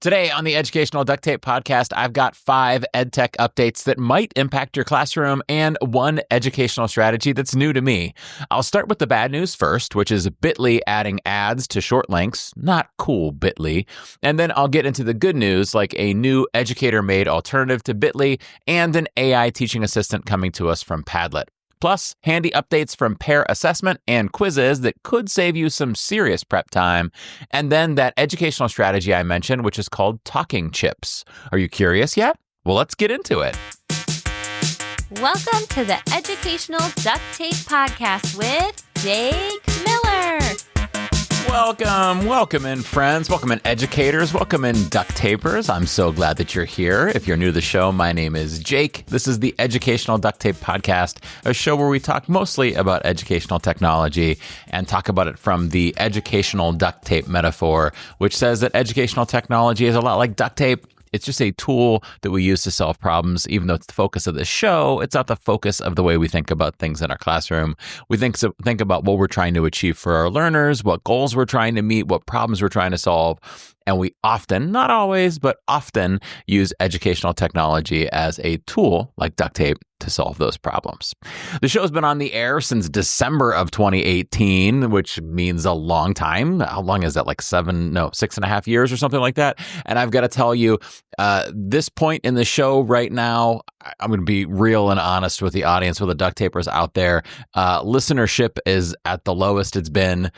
Today on the Educational Duct Tape podcast, I've got 5 EdTech updates that might impact your classroom and 1 educational strategy that's new to me. I'll start with the bad news first, which is Bitly adding ads to short links. Not cool, Bitly. And then I'll get into the good news, like a new educator-made alternative to Bitly and an AI teaching assistant coming to us from Padlet. Plus, handy updates from Pear Assessment and Quizizz that could save you some serious prep time. And then that educational strategy I mentioned, which is called talking chips. Are you curious yet? Well, let's get into it. Welcome to the Educational Duct Tape podcast with Jake Miller. Welcome in friends, welcome in educators, welcome in duct tapers. I'm so glad that you're here. If you're new to the show, my name is Jake. This is the Educational Duct Tape podcast, a show where we talk mostly about educational technology and talk about it from the educational duct tape metaphor, which says that educational technology is a lot like duct tape. It's just a tool that we use to solve problems. Even though it's the focus of the show, it's not the focus of the way we think about things in our classroom. We think about what we're trying to achieve for our learners, what goals we're trying to meet, what problems we're trying to solve. And we often, not always, but often use educational technology as a tool like duct tape to solve those problems. The show's been on the air since December of 2018, which means a long time. How long is that? Like 6.5 years or something like that. And I've got to tell you, this point in the show right now, I'm going to be real and honest with the audience, with the duct tapers out there. Listenership is at the lowest it's been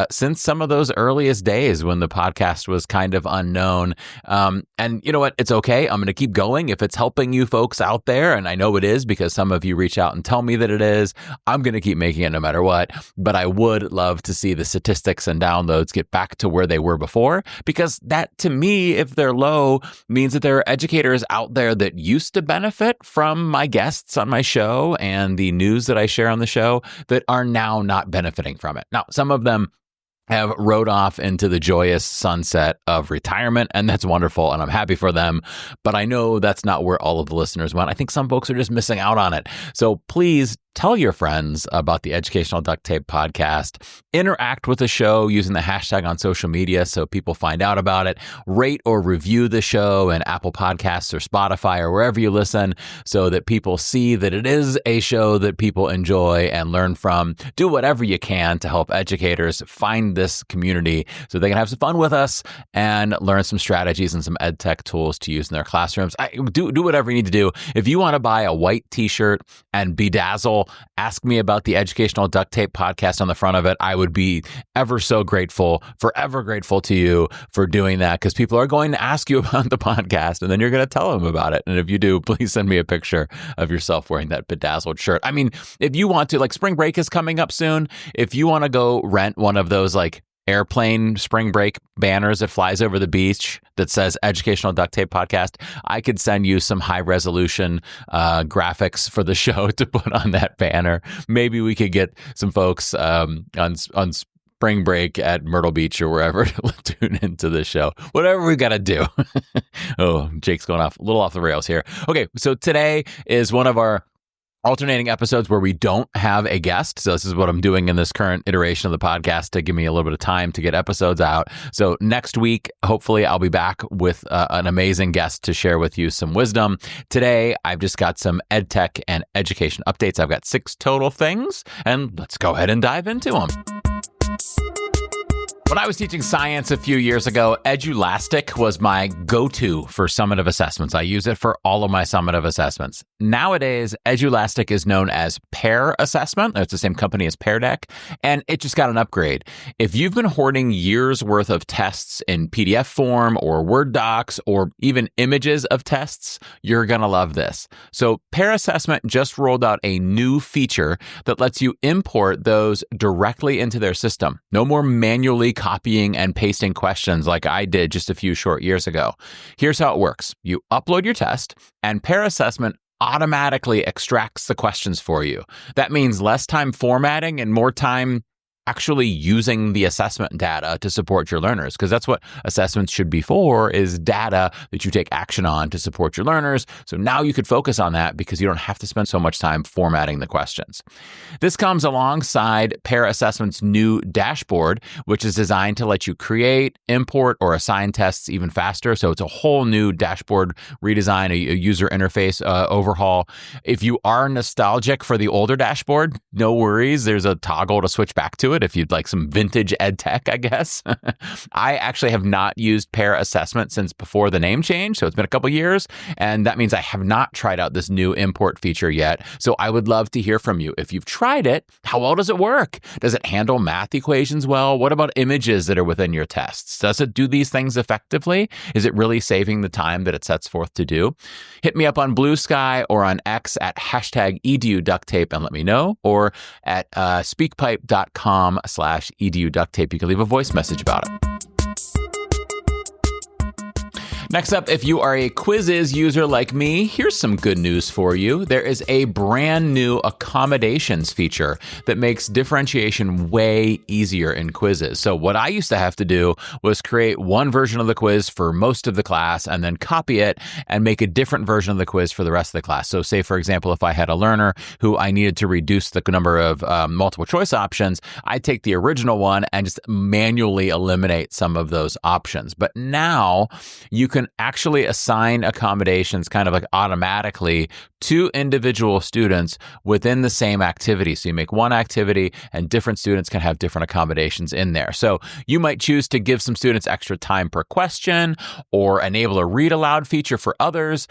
since some of those earliest days when the podcast was kind of unknown. And you know what? It's okay. I'm going to keep going. If it's helping you folks out there, and I know it is because some of you reach out and tell me that it is, I'm going to keep making it no matter what. But I would love to see the statistics and downloads get back to where they were before, because that, to me, if they're low, means that there are educators out there that used to benefit from my guests on my show and the news that I share on the show that are now not benefiting from it. Now, some of them have rode off into the joyous sunset of retirement, and that's wonderful, and I'm happy for them, but I know that's not where all of the listeners went. I think some folks are just missing out on it. So please tell your friends about the Educational Duct Tape podcast. Interact with the show using the hashtag on social media so people find out about it. Rate or review the show in Apple Podcasts or Spotify or wherever you listen so that people see that it is a show that people enjoy and learn from. Do whatever you can to help educators find this community so they can have some fun with us and learn some strategies and some ed tech tools to use in their classrooms. Do whatever you need to do. If you want to buy a white t-shirt and bedazzle Ask Me About the Educational Duct Tape podcast on the front of it, I would be ever so grateful, forever grateful to you for doing that, because people are going to ask you about the podcast and then you're going to tell them about it. And if you do, please send me a picture of yourself wearing that bedazzled shirt. I mean, if you want to, like, spring break is coming up soon. If you want to go rent one of those, like, airplane spring break banners that flies over the beach that says Educational Duct Tape podcast, I could send you some high resolution graphics for the show to put on that banner. Maybe we could get some folks on spring break at Myrtle Beach or wherever to tune into the show. Whatever we got to do. Oh, Jake's going a little off the rails here. Okay, so today is one of our alternating episodes where we don't have a guest. So this is what I'm doing in this current iteration of the podcast to give me a little bit of time to get episodes out. So next week, hopefully I'll be back with an amazing guest to share with you some wisdom. Today, I've just got some ed tech and education updates. I've got 6 total things, and let's go ahead and dive into them. When I was teaching science a few years ago, EduLastic was my go-to for summative assessments. I use it for all of my summative assessments. Nowadays, EduLastic is known as Pear Assessment. It's the same company as Pear Deck, and it just got an upgrade. If you've been hoarding years worth of tests in PDF form or Word docs or even images of tests, you're going to love this. So Pear Assessment just rolled out a new feature that lets you import those directly into their system. No more manually copying and pasting questions like I did just a few short years ago. Here's how it works. You upload your test, and Pear Assessment automatically extracts the questions for you. That means less time formatting and more time actually using the assessment data to support your learners, because that's what assessments should be for, is data that you take action on to support your learners. So now you could focus on that because you don't have to spend so much time formatting the questions. This comes alongside Pear Assessment's new dashboard, which is designed to let you create, import, or assign tests even faster. So it's a whole new dashboard redesign, a user interface overhaul. If you are nostalgic for the older dashboard, no worries. There's a toggle to switch back to it if you'd like some vintage edtech, I guess. I actually have not used Pear Assessment since before the name change, so it's been a couple years, and that means I have not tried out this new import feature yet. So I would love to hear from you. If you've tried it, how well does it work? Does it handle math equations well? What about images that are within your tests? Does it do these things effectively? Is it really saving the time that it sets forth to do? Hit me up on Blue Sky or on X at #EduDuctTape and let me know, or at speakpipe.com/EduDuctTape. You can leave a voice message about it. Next up, if you are a Quizizz user like me, here's some good news for you. There is a brand new accommodations feature that makes differentiation way easier in Quizizz. So what I used to have to do was create one version of the quiz for most of the class and then copy it and make a different version of the quiz for the rest of the class. So say, for example, if I had a learner who I needed to reduce the number of multiple choice options, I'd take the original one and just manually eliminate some of those options. But now you can actually assign accommodations kind of like automatically to individual students within the same activity. So you make one activity and different students can have different accommodations in there. So you might choose to give some students extra time per question, or enable a read aloud feature for others,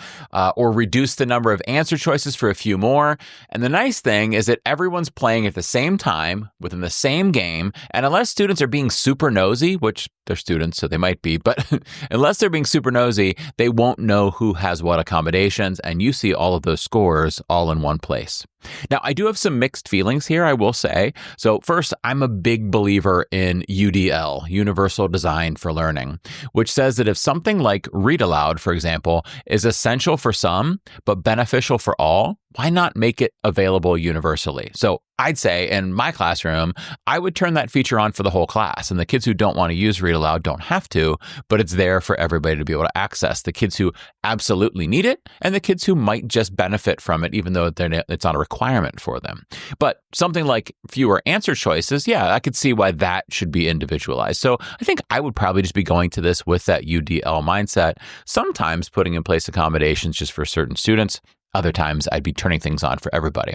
or reduce the number of answer choices for a few more. And the nice thing is that everyone's playing at the same time within the same game. And unless students are being super nosy, which they're students, so they might be, but unless they're being super nosy, they won't know who has what accommodations, and you see all of those scores all in one place. Now, I do have some mixed feelings here, I will say. So first, I'm a big believer in UDL, Universal Design for Learning, which says that if something like read aloud, for example, is essential for some, but beneficial for all, why not make it available universally? So I'd say in my classroom, I would turn that feature on for the whole class. And the kids who don't want to use read aloud don't have to, but it's there for everybody to be able to access. The kids who absolutely need it and the kids who might just benefit from it, even though it's not a requirement for them. But something like fewer answer choices, yeah, I could see why that should be individualized. So I think I would probably just be going to this with that UDL mindset, sometimes putting in place accommodations just for certain students. Other times I'd be turning things on for everybody.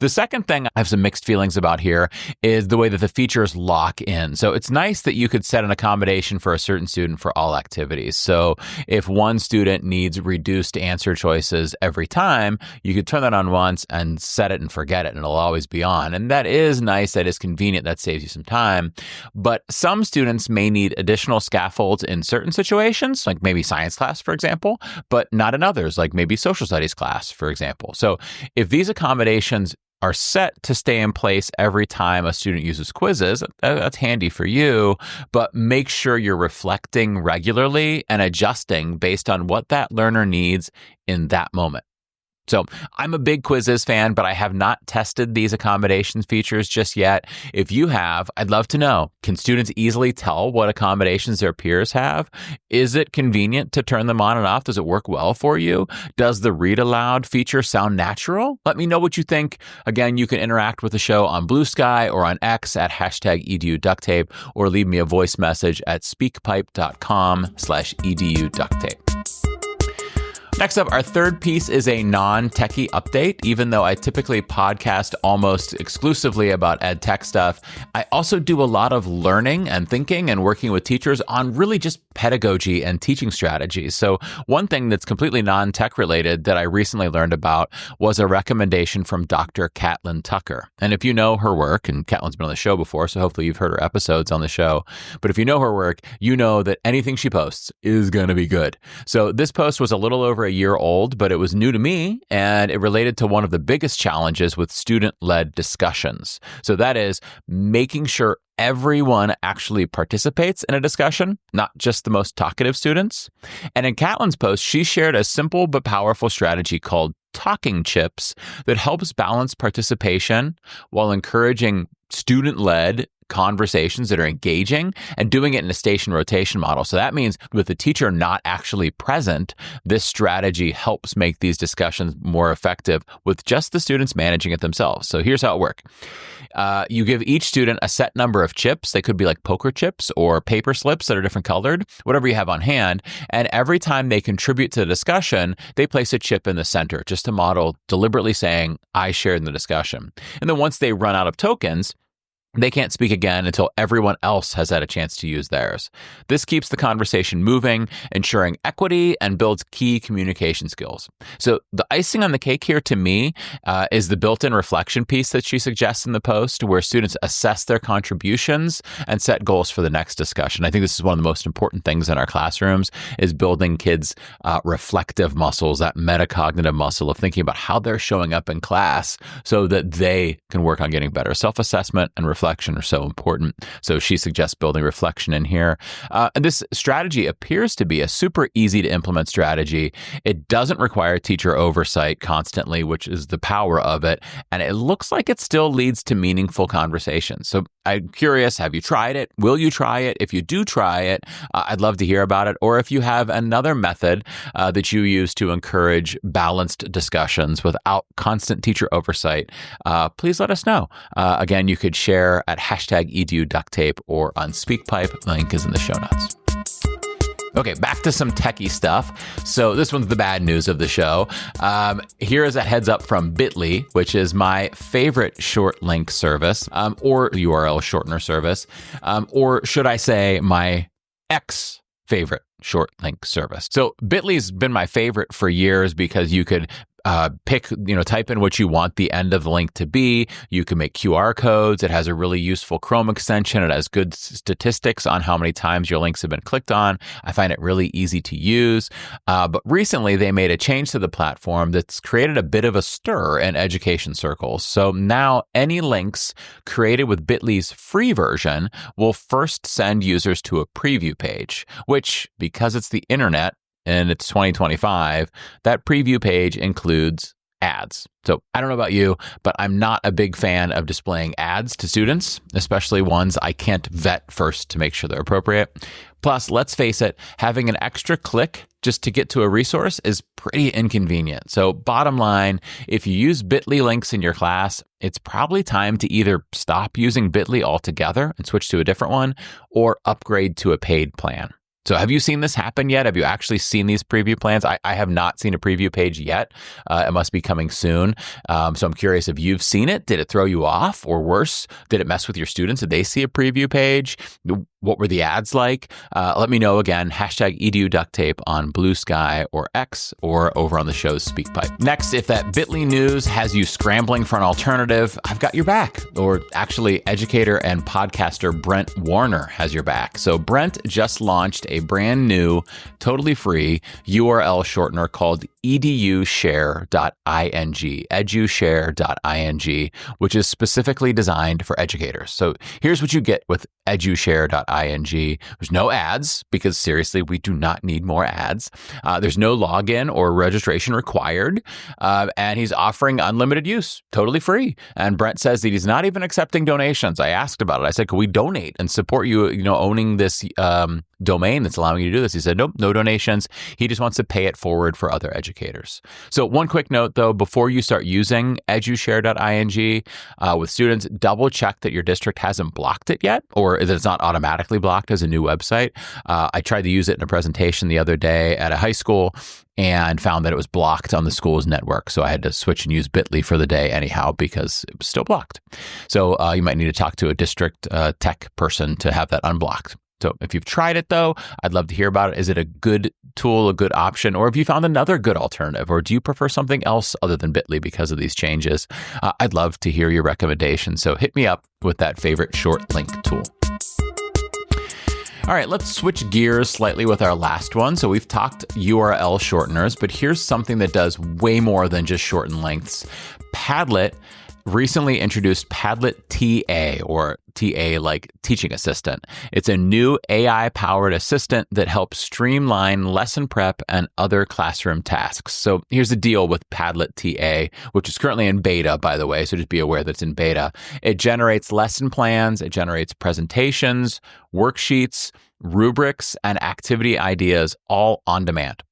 The second thing I have some mixed feelings about here is the way that the features lock in. So it's nice that you could set an accommodation for a certain student for all activities. So if one student needs reduced answer choices every time, you could turn that on once and set it and forget it, and it'll always be on. And that is nice. That is convenient. That saves you some time. But some students may need additional scaffolds in certain situations, like maybe science class, for example, but not in others, like maybe social studies class, for example. So if these accommodations are set to stay in place every time a student uses Quizizz, that's handy for you, but make sure you're reflecting regularly and adjusting based on what that learner needs in that moment. So I'm a big Quizizz fan, but I have not tested these accommodations features just yet. If you have, I'd love to know. Can students easily tell what accommodations their peers have? Is it convenient to turn them on and off? Does it work well for you? Does the read aloud feature sound natural? Let me know what you think. Again, you can interact with the show on Blue Sky or on X at #EduDuctTape, or leave me a voice message at speakpipe.com/EduDuctTape. Next up, our third piece is a non-techie update. Even though I typically podcast almost exclusively about ed tech stuff, I also do a lot of learning and thinking and working with teachers on really just pedagogy and teaching strategies. So one thing that's completely non-tech related that I recently learned about was a recommendation from Dr. Caitlin Tucker. And if you know her work, and Caitlin's been on the show before, so hopefully you've heard her episodes on the show, but if you know her work, you know that anything she posts is going to be good. So this post was a little over a year old, but it was new to me, and it related to one of the biggest challenges with student-led discussions. So that is making sure everyone actually participates in a discussion, not just the most talkative students. And in Caitlin's post, she shared a simple but powerful strategy called talking chips that helps balance participation while encouraging student-led conversations that are engaging and doing it in a station rotation model. So that means with the teacher not actually present, this strategy helps make these discussions more effective with just the students managing it themselves. So here's how it works. You give each student a set number of chips. They could be like poker chips or paper slips that are different colored, whatever you have on hand. And every time they contribute to the discussion, they place a chip in the center, just to model deliberately saying, I shared in the discussion. And then once they run out of tokens, they can't speak again until everyone else has had a chance to use theirs. This keeps the conversation moving, ensuring equity, and builds key communication skills. So the icing on the cake here to me is the built-in reflection piece that she suggests in the post, where students assess their contributions and set goals for the next discussion. I think this is one of the most important things in our classrooms, is building kids' reflective muscles, that metacognitive muscle of thinking about how they're showing up in class so that they can work on getting better. Self-assessment and reflection are so important. So she suggests building reflection in here. And this strategy appears to be a super easy to implement strategy. It doesn't require teacher oversight constantly, which is the power of it. And it looks like it still leads to meaningful conversations. So I'm curious, have you tried it? Will you try it? If you do try it, I'd love to hear about it. Or if you have another method that you use to encourage balanced discussions without constant teacher oversight, please let us know. Again, you could share at #EduDuctTape or on SpeakPipe. The link is in the show notes. Okay, back to some techie stuff. So this one's the bad news of the show. Here is a heads up from Bitly, which is my favorite short link service, or URL shortener service, or should I say my favorite short link service. So Bitly's been my favorite for years because you could type in what you want the end of the link to be. You can make QR codes. It has a really useful Chrome extension. It has good statistics on how many times your links have been clicked on. I find it really easy to use. But recently they made a change to the platform that's created a bit of a stir in education circles. So now any links created with Bitly's free version will first send users to a preview page, which, because it's the internet, and it's 2025, that preview page includes ads. So I don't know about you, but I'm not a big fan of displaying ads to students, especially ones I can't vet first to make sure they're appropriate. Plus, let's face it, having an extra click just to get to a resource is pretty inconvenient. So bottom line, if you use Bitly links in your class, it's probably time to either stop using Bitly altogether and switch to a different one, or upgrade to a paid plan. So have you seen this happen yet? Have you actually seen these preview plans? I have not seen a preview page yet. It must be coming soon. So I'm curious if you've seen it. Did it throw you off? Or worse, did it mess with your students? Did they see a preview page? What were the ads like? Let me know again, #EduDuctTape on Blue Sky or X, or over on the show's SpeakPipe. Next, if that Bitly news has you scrambling for an alternative, I've got your back. Or actually, educator and podcaster Brent Warner has your back. So Brent just launched a brand new, totally free URL shortener called EduShare.ing, EduShare.ing, which is specifically designed for educators. So here's what you get with EduShare.ing. There's no ads, because seriously, we do not need more ads. There's no login or registration required. And he's offering unlimited use, totally free. And Brent says that he's not even accepting donations. I asked about it. I said, can we donate and support you, owning this domain that's allowing you to do this? He said, nope, no donations. He just wants to pay it forward for other educators. So one quick note though, before you start using EduShare.ing with students, double check that your district hasn't blocked it yet, or that it's not automatically blocked as a new website. I tried to use it in a presentation the other day at a high school and found that it was blocked on the school's network. So I had to switch and use Bitly for the day anyhow, because it was still blocked. So you might need to talk to a district tech person to have that unblocked. So if you've tried it though, I'd love to hear about it. Is it a good tool, a good option, or have you found another good alternative, or do you prefer something else other than Bitly because of these changes? I'd love to hear your recommendations. So hit me up with that favorite short link tool. All right, let's switch gears slightly with our last one. So we've talked URL shorteners, but here's something that does way more than just shorten lengths. Padlet recently introduced Padlet TA, or TA like teaching assistant. It's a new AI-powered assistant that helps streamline lesson prep and other classroom tasks. So here's the deal with Padlet TA, which is currently in beta, by the way, so just be aware that it's in beta. It generates lesson plans, it generates presentations, worksheets, rubrics, and activity ideas all on demand.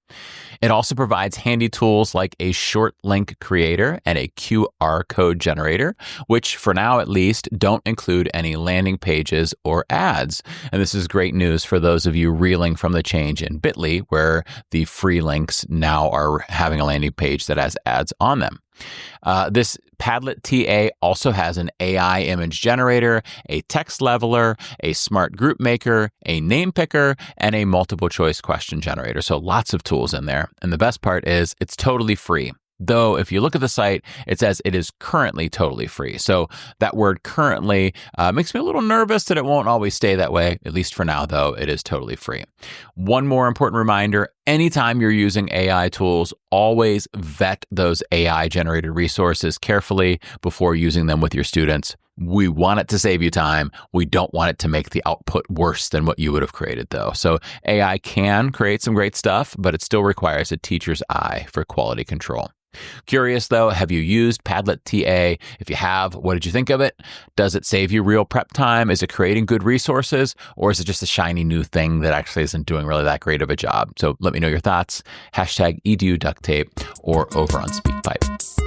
It also provides handy tools like a short link creator and a QR code generator, which for now at least don't include any landing pages or ads. And this is great news for those of you reeling from the change in Bitly, where the free links now are having a landing page that has ads on them. This Padlet TA also has an AI image generator, a text leveler, a smart group maker, a name picker, and a multiple choice question generator. So lots of tools in there. And the best part is it's totally free. Though, if you look at the site, it says it is currently totally free. So that word currently makes me a little nervous that it won't always stay that way. At least for now, though, it is totally free. One more important reminder, anytime you're using AI tools, always vet those AI-generated resources carefully before using them with your students. We want it to save you time. We don't want it to make the output worse than what you would have created, though. So AI can create some great stuff, but it still requires a teacher's eye for quality control. Curious though, have you used Padlet TA? If you have, what did you think of it? Does it save you real prep time? Is it creating good resources? Or is it just a shiny new thing that actually isn't doing really that great of a job? So let me know your thoughts. Hashtag EduDuctTape or over on SpeakPipe.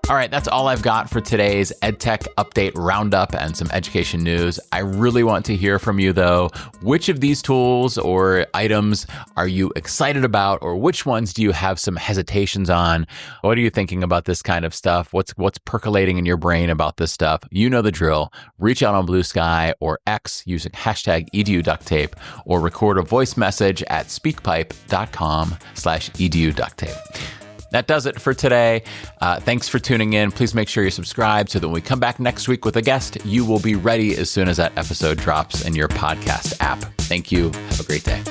All right, that's all I've got for today's EdTech update roundup and some education news. I really want to hear from you, though. Which of these tools or items are you excited about, or which ones do you have some hesitations on? What are you thinking about this kind of stuff? What's percolating in your brain about this stuff? You know the drill. Reach out on Blue Sky or X using hashtag EduDuctTape, or record a voice message at speakpipe.com/EduDuctTape. That does it for today. Thanks for tuning in. Please make sure you're subscribed so that when we come back next week with a guest, you will be ready as soon as that episode drops in your podcast app. Thank you. Have a great day.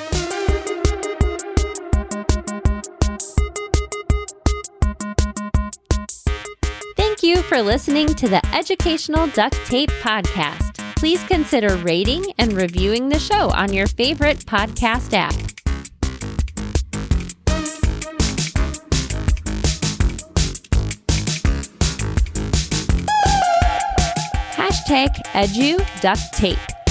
Thank you for listening to the Educational Duct Tape podcast. Please consider rating and reviewing the show on your favorite podcast app. #EduDuctTape.